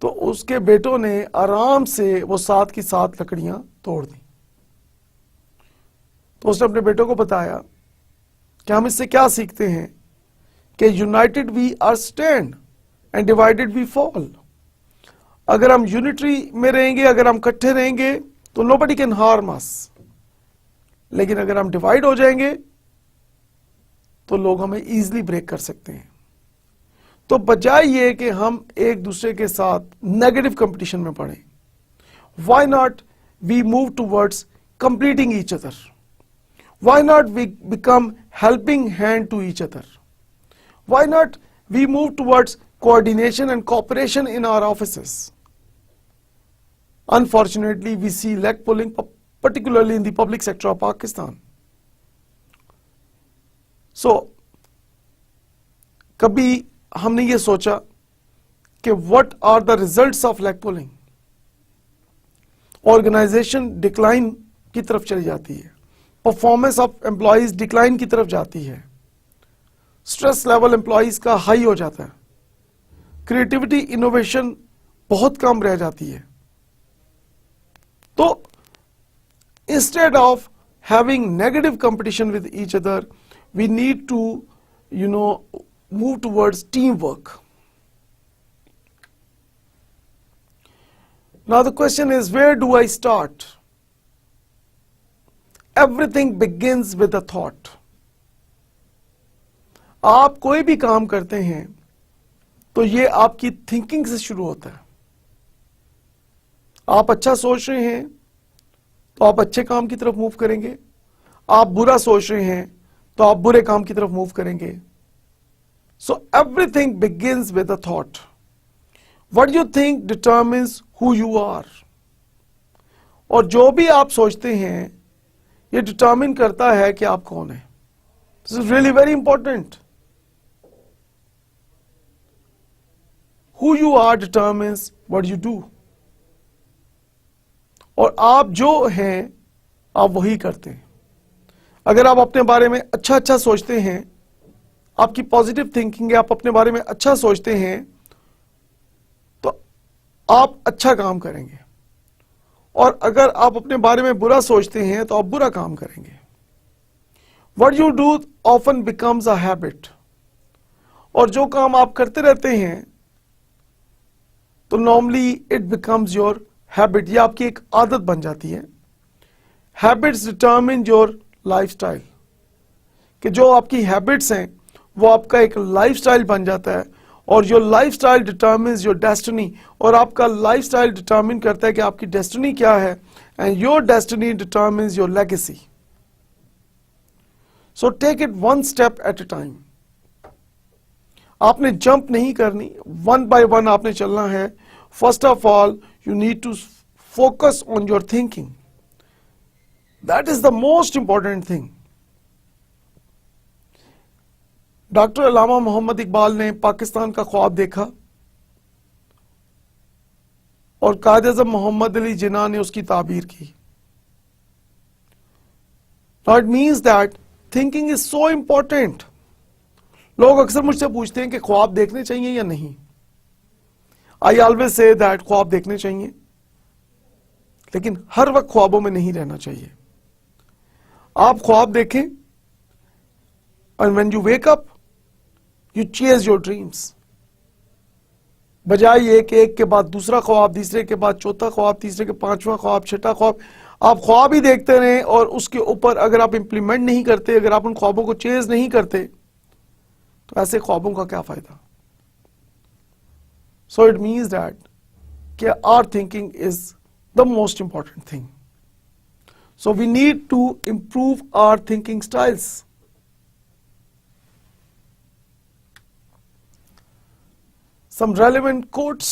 तो उसके बेटों ने आराम से वो 7 की 7 लकड़ियां तोड़ दी। तो उसने अपने बेटों को बताया कि हम इससे क्या सीखते हैं कि united we are stand and divided we fall. अगर हम यूनिटी में रहेंगे, अगर हम इकट्ठे रहेंगे तो नोबडी कैन हार्म अस, लेकिन अगर हम डिवाइड हो जाएंगे तो लोग हमें इजीली ब्रेक कर सकते हैं। तो बजाय ये कि हम एक दूसरे के साथ नेगेटिव कंपटीशन में पड़े, why not we move towards completing each other, why not we become helping hand to each other, why not we move towards coordination and cooperation in our offices. Unfortunately, we see leg pulling, particularly in the public sector of Pakistan. So, कभी हमने ये सोचा कि what are the results of leg pulling? Organization decline की तरफ चली जाती है, performance of employees decline की तरफ जाती है, stress level employees का हाई हो जाता है, क्रिएटिविटी इनोवेशन बहुत कम रह जाती है। तो instead of having negative competition with each other, we need to move towards team work. Now the question is, where do I start? Everything begins with a thought. आप कोई भी काम करते हैं तो ये आपकी थिंकिंग से शुरू होता है। आप अच्छा सोच रहे हैं तो आप अच्छे काम की तरफ मूव करेंगे, आप बुरा सोच रहे हैं तो आप बुरे काम की तरफ मूव करेंगे। So everything begins with a thought. What you think determines who you are. और जो भी आप सोचते हैं ये डिटरमिन करता है कि आप कौन है। This is really very important. Who you are determines what you do. और आप जो हैं आप वही करते हैं। अगर आप अपने बारे में अच्छा अच्छा सोचते हैं, आपकी पॉजिटिव थिंकिंग है, आप अपने बारे में अच्छा सोचते हैं, तो आप अच्छा काम करेंगे। और अगर आप अपने बारे में बुरा सोचते हैं तो आप बुरा काम करेंगे। What you do often becomes a habit. और जो काम आप करते रहते हैं तो normally it becomes your habit, ये आपकी एक आदत बन जाती है। हैबिट्स डिटरमिन योर लाइफस्टाइल, कि जो आपकी हैबिट्स हैं वो आपका एक लाइफस्टाइल बन जाता है, और your lifestyle determines your destiny, और आपका लाइफस्टाइल डिटरमिन करता है कि आपकी डेस्टिनी क्या है, and your destiny determines your legacy. So take it one step at a time. आपने जंप नहीं करनी, 1 by 1 आपने चलना है। First of all you need to focus on your thinking, that is the most important thing. Doctor Allama Mohammad Iqbal ने पाकिस्तान का ख्वाब देखा और कायद आज़म मोहम्मद अली जिन्ना ने उसकी ताबीर की. Now it means that thinking is so important. लोग अक्सर मुझसे पूछते हैं कि ख्वाब देखने चाहिए या नहीं. I always say that ख्वाब देखने चाहिए, लेकिन हर वक्त ख्वाबों में नहीं रहना चाहिए. आप ख्वाब देखें, and when you wake up, you chase your dreams. बजाय एक के बाद दूसरा ख्वाब, तीसरे के बाद चौथा ख्वाब, तीसरे के पांचवा ख्वाब, छठा ख्वाब, आप ख्वाब ही देखते रहें और उसके ऊपर अगर आप इंप्लीमेंट नहीं करते, अगर आप उन ख्वाबों को चेज नहीं करते, तो ऐसे ख्वाबों का क्या फायदा. सो इट मीन्स दैट कि our thinking is the most important thing. So we need to improve our thinking styles. Some relevant quotes.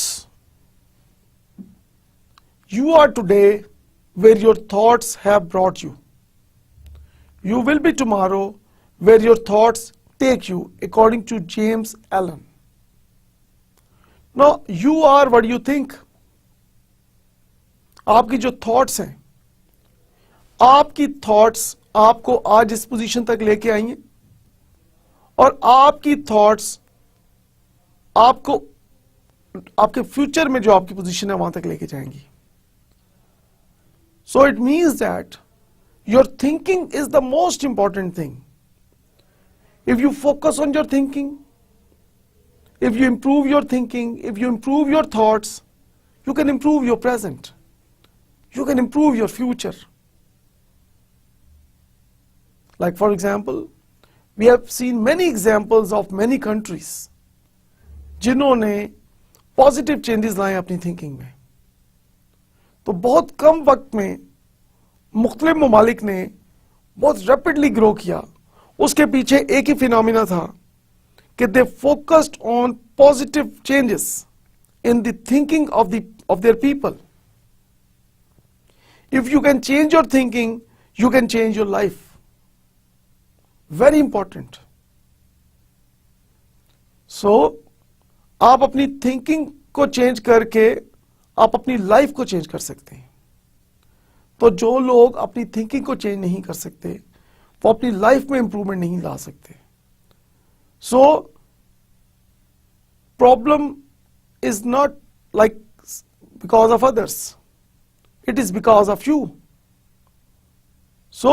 You are today where your thoughts have brought you. You will be tomorrow where your thoughts take you, according to James Allen. Now, you are what you think. आपकी जो thoughts हैं, आपकी thoughts आपको आज इस position तक लेके आई हैं, और आपकी thoughts आपको आपके फ्यूचर में जो आपकी पोजीशन है वहां तक लेके जाएंगी. सो it means that your thinking is the most important thing. If you focus on your thinking, if you improve your thinking, if you improve your thoughts, you can improve your present, you can improve your future. Like for example, we have seen many examples of many countries जिन्होंने positive changes लाए अपनी thinking में. तो बहुत कम वक्त में मुख्तलिफ ममालिक ने बहुत रैपिडली ग्रो किया. उसके पीछे एक ही फिनोमिना था कि they focused on positive changes in the thinking of their people. If you can change your thinking, you can change your life. Very important. So, आप अपनी थिंकिंग को चेंज करके आप अपनी लाइफ को चेंज कर सकते हैं. तो जो लोग अपनी थिंकिंग को चेंज नहीं कर सकते, वो अपनी लाइफ में इंप्रूवमेंट नहीं ला सकते. So problem is not like because of others. It is because of you. So,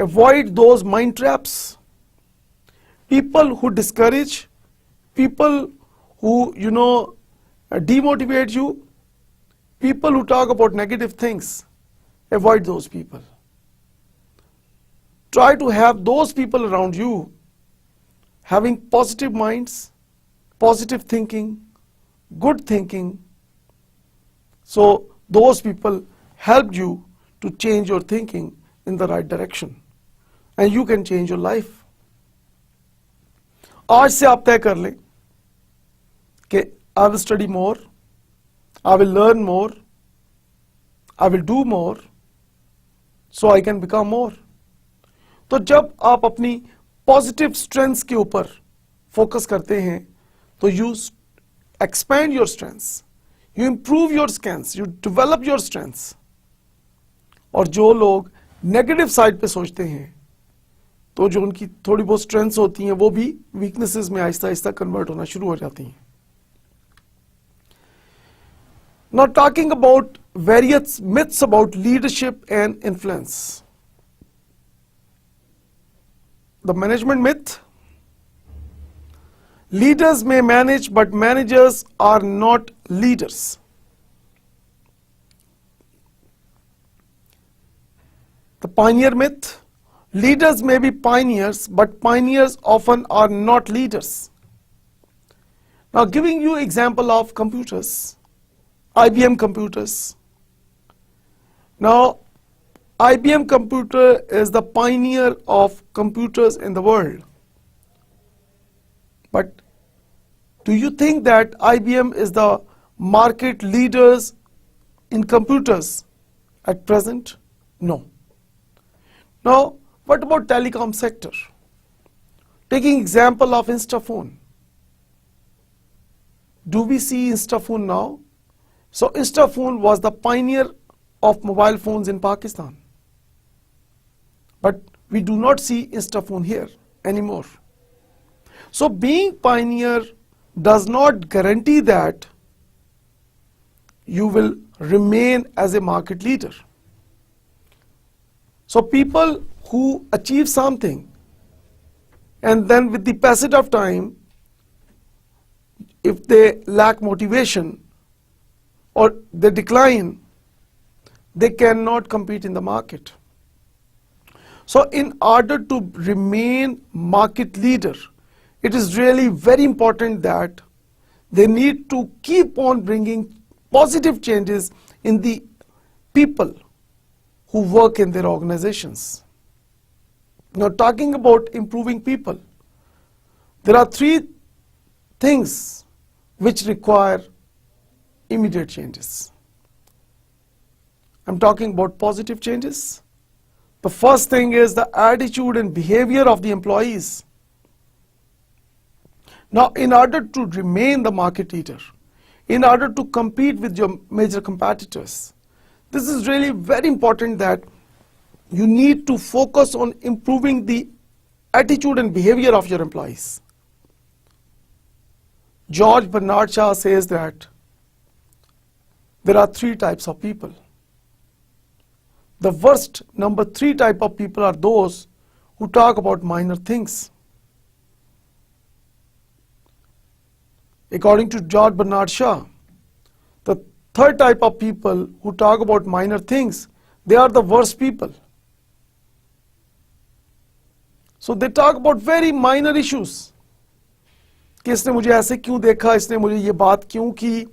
avoid those mind traps. People who discourage, people who, demotivate you, people who talk about negative things, avoid those people. Try to have those people around you having positive minds, positive thinking, good thinking. So those people helped you to change your thinking in the right direction, and you can change your life. आज से आप तय कर लें कि I will study more, I will learn more, I will do more, so I can become more. तो जब आप अपनी पॉजिटिव स्ट्रेंथ्स के ऊपर फोकस करते हैं, तो you expand your strengths. You improve your strengths, you develop your strengths. और जो लोग नेगेटिव साइड पे सोचते हैं, तो जो उनकी थोड़ी बहुत स्ट्रेंथ्स होती हैं वो भी वीकनेसेस में आहिस्ता आहिस्ता कन्वर्ट होना शुरू हो जाती हैं. Now talking about various myths about leadership and influence. The management myth. Leaders may manage, but managers are not leaders. The pioneer myth. Leaders may be pioneers, but pioneers often are not leaders. Now giving you example of computers, IBM computers. Now IBM computer is the pioneer of computers in the world. But do you think that IBM is the market leaders in computers at present? No. Now, what about telecom sector? Taking example of Instaphone. Do we see Instaphone now? So Instaphone was the pioneer of mobile phones in Pakistan. But we do not see Instaphone here anymore. So being pioneer does not guarantee that you will remain as a market leader. So people who achieve something and then with the passage of time, if they lack motivation or they decline, they cannot compete in the market. So in order to remain market leader, it is really very important that they need to keep on bringing positive changes in the people who work in their organizations. Now, talking about improving people, there are three things which require immediate changes. I'm talking about positive changes. The first thing is the attitude and behavior of the employees. Now, in order to remain the market leader, in order to compete with your major competitors, this is really very important that you need to focus on improving the attitude and behavior of your employees. George Bernard Shaw says that there are three types of people. The worst, number 3 type of people are those who talk about minor things. According to George Bernard Shaw, the third type of people who talk about minor things, they are the worst people. So they talk about very minor issues. कि इसने मुझे ऐसे क्यों देखा, इसने मुझे ये बात क्यों की.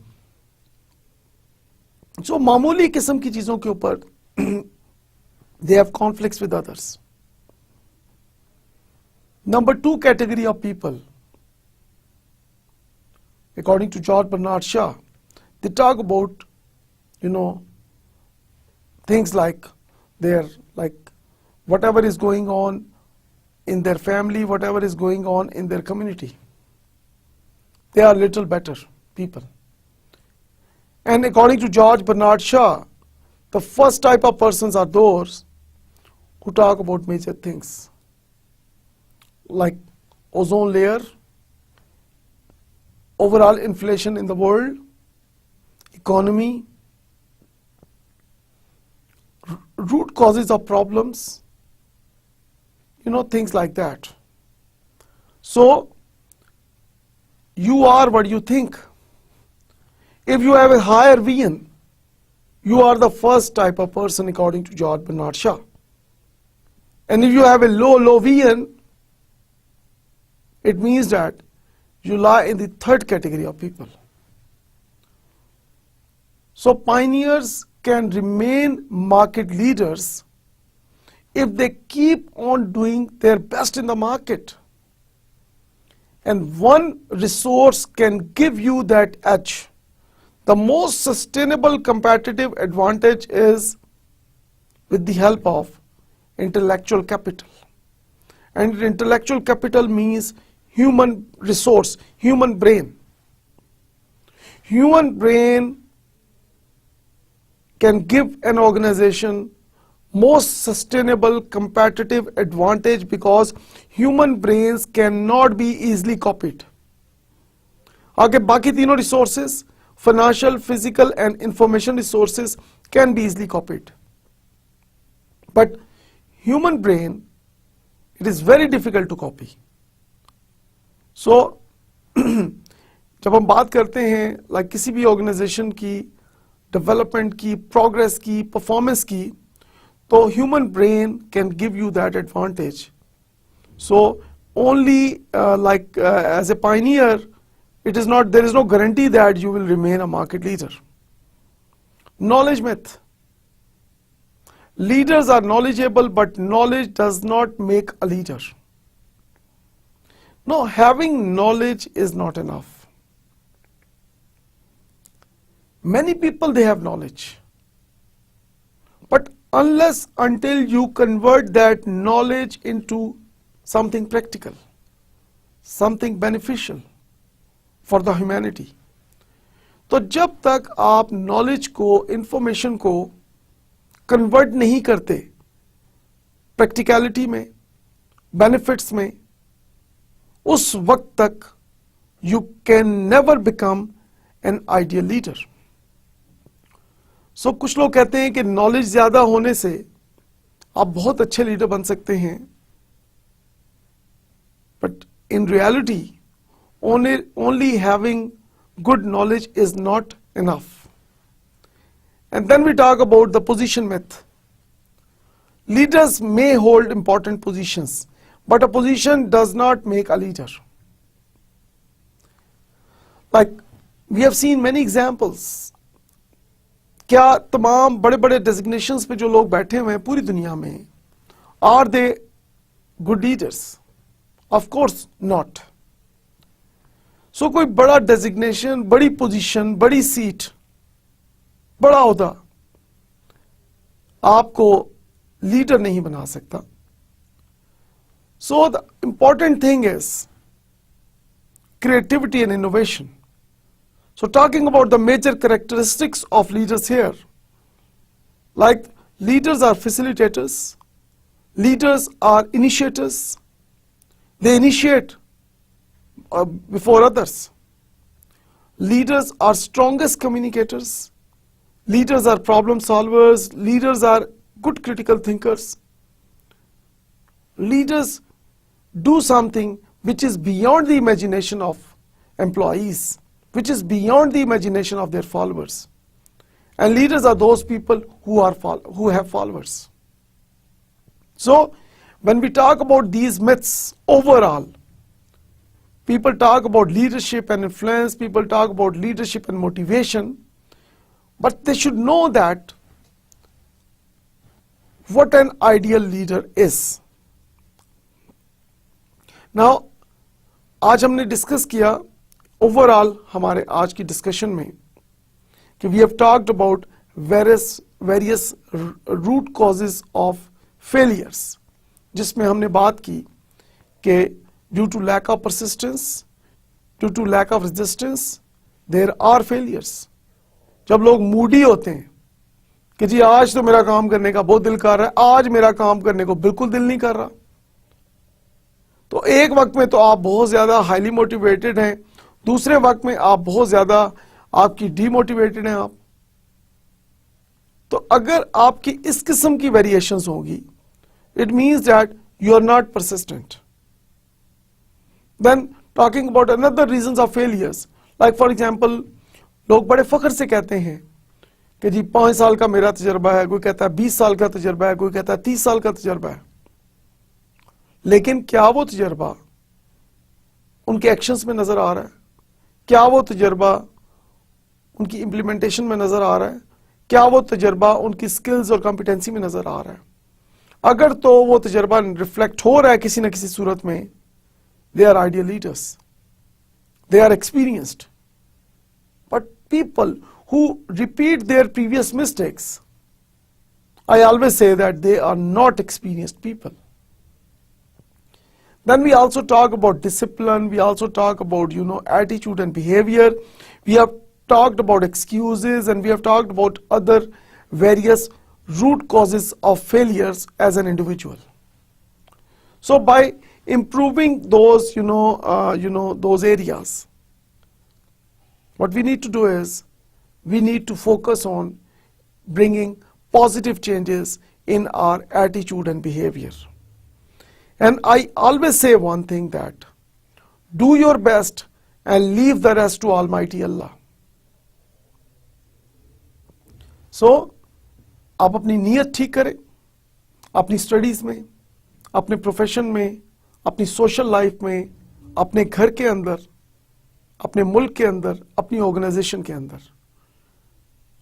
So मामूली किस्म की चीजों के ऊपर they have conflicts with others. Number 2 category of people, according to George Bernard Shaw, they talk about, things like whatever is going on in their family, whatever is going on in their community. They are little better people. And according to George Bernard Shaw, the first type of persons are those who talk about major things like ozone layer, overall inflation in the world, economy, root causes of problems, things like that. So you are what you think. If you have a higher vision, you are the first type of person according to George Bernard Shaw. And if you have a low vision, it means that you lie in the third category of people. So pioneers can remain market leaders if they keep on doing their best in the market. And one resource can give you that edge. The most sustainable competitive advantage is with the help of intellectual capital. And intellectual capital means human resource, human brain. Human brain can give an organization most sustainable competitive advantage because human brains cannot be easily copied. आगे बाकी तीनों resources, financial, physical and information resources can be easily copied. But human brain, it is very difficult to copy. So जब हम बात करते हैं like किसी भी organization की development की, progress की, performance की, तो human brain can give you that advantage. So only as a pioneer, there is no guarantee that you will remain a market leader. Knowledge myth. Leaders are knowledgeable, but knowledge does not make a leader. No, having knowledge is not enough. Many people, they have knowledge. But unless until you convert that knowledge into something practical, something beneficial for the humanity, तो जब तक आप knowledge को, information को convert नहीं करते practicality में, benefits में, उस वक्त तक you can never become an ideal leader. So कुछ लोग कहते हैं कि नॉलेज ज्यादा होने से आप बहुत अच्छे लीडर बन सकते हैं, but in reality only having good knowledge is not enough. And then we talk about the position myth. Leaders may hold important positions, but a position does not make a leader. Like we have seen many examples. क्या तमाम बड़े बड़े designations पे जो लोग बैठे हुए हैं पूरी दुनिया में, are they good leaders? Of course not. सो कोई बड़ा डेजिग्नेशन, बड़ी पोजीशन, बड़ी सीट, बड़ा ओहदा आपको लीडर नहीं बना सकता। So the important thing is creativity and innovation. So talking about the major characteristics of leaders here, like leaders are facilitators, leaders are initiators, they initiate before others. Leaders are strongest communicators, leaders are problem solvers, leaders are good critical thinkers. Leaders do something which is beyond the imagination of employees, which is beyond the imagination of their followers. And leaders are those people who have followers. So when we talk about these myths overall, people talk about leadership and influence, people talk about leadership and motivation, but they should know that what an ideal leader is. Now, आज हमने discuss किया overall हमारे आज की discussion में कि we have talked about various root causes of failures, जिसमें हमने बात की कि due to lack of persistence, due to lack of resistance, there are failures. जब लोग मूडी होते हैं कि जी आज तो मेरा काम करने का बहुत दिल कर रहा है, आज मेरा काम करने को बिल्कुल दिल नहीं कर रहा, तो एक वक्त में तो आप बहुत ज्यादा हाईली मोटिवेटेड हैं, दूसरे वक्त में आप बहुत ज्यादा आपकी डीमोटिवेटेड हैं आप। तो अगर आपकी इस किस्म की वेरिएशंस होगी, it means that you are not persistent. Then talking about another reasons of failures, like for example, लोग बड़े फख्र से कहते हैं कि जी 5 साल का मेरा तजर्बा है, कोई कहता है 20 साल का तजर्बा है, कोई कहता है 30 साल का तजर्बा है, लेकिन क्या वो तजर्बा उनके एक्शंस में नजर आ रहा है? क्या वो तजर्बा उनकी इम्प्लीमेंटेशन में नजर आ रहा है? क्या वो तजर्बा उनकी स्किल्स और कॉम्पिटेंसी में नजर आ रहा है? अगर तो वो तजर्बा रिफ्लेक्ट हो रहा है किसी न किसी सूरत में, they are ideal leaders, they are experienced. But people who repeat their previous mistakes, I always say that they are not experienced people. Then we also talk about discipline, we also talk about attitude and behavior, we have talked about excuses, and we have talked about other various root causes of failures as an individual. So by improving those those areas, what we need to do is we need to focus on bringing positive changes in our attitude and behavior. And I always say one thing, that do your best and leave the rest to Almighty Allah. So आप अपनी नीयत ठीक करें, अपनी studies में, अपने profession में, अपनी सोशल लाइफ में, अपने घर के अंदर, अपने मुल्क के अंदर, अपनी ऑर्गेनाइजेशन के अंदर।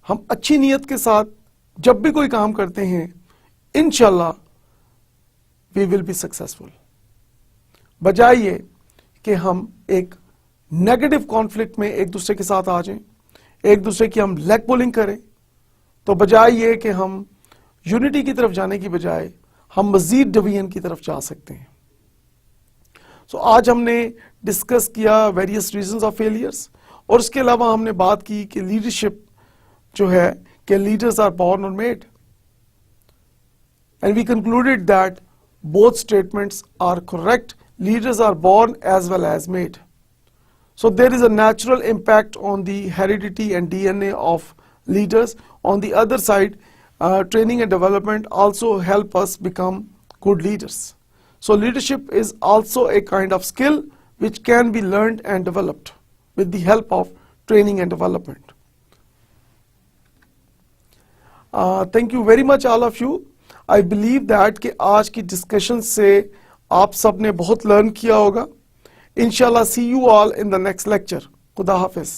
हम अच्छी नीयत के साथ जब भी कोई काम करते हैं, इंशाल्लाह वी विल बी सक्सेसफुल। बजाय ये कि हम एक नेगेटिव कॉन्फ्लिक्ट में एक दूसरे के साथ आ जाएं, एक दूसरे की हम लेग पुलिंग करें, तो बजाय ये कि हम यूनिटी की तरफ जाने की बजाय हम मजीद डिवीजन की तरफ जा सकते हैं। सो आज हमने डिस्कस किया वेरियस रीजंस ऑफ फेलियर्स, और उसके अलावा हमने बात की कि लीडरशिप जो है कि लीडर्स आर बॉर्न और made, and we concluded that both statements are correct. Leaders are born as well as made. So there is a natural impact on the heredity and DNA of leaders. On the other side, training and development also help us become good leaders. So leadership is also a kind of skill which can be learned and developed with the help of training and development. Thank you very much all of you. I believe that कि आज की discussion से आप सब ने बहुत learn किया होगा. इंशाल्लाह see you all in the next lecture. खुदा हाफिज.